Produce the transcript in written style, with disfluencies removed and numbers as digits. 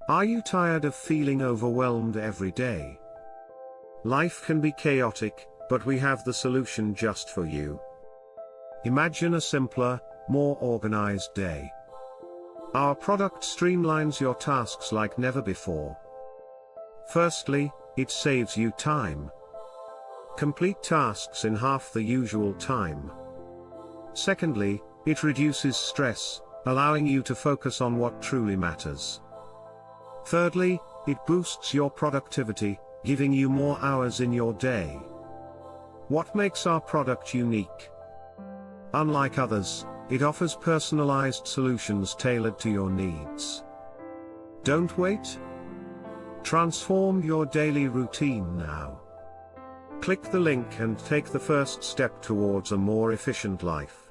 Are you tired of feeling overwhelmed every day? Life can be chaotic, but we have the solution just for you. Imagine a simpler, more organized day. Our product streamlines your tasks like never before. Firstly, it saves you time. Complete tasks in half the usual time. Secondly, it reduces stress, allowing you to focus on what truly matters. Thirdly, it boosts your productivity, giving you more hours in your day. What makes our product unique? Unlike others, it offers personalized solutions tailored to your needs. Don't wait. Transform your daily routine now. Click the link and take the first step towards a more efficient life.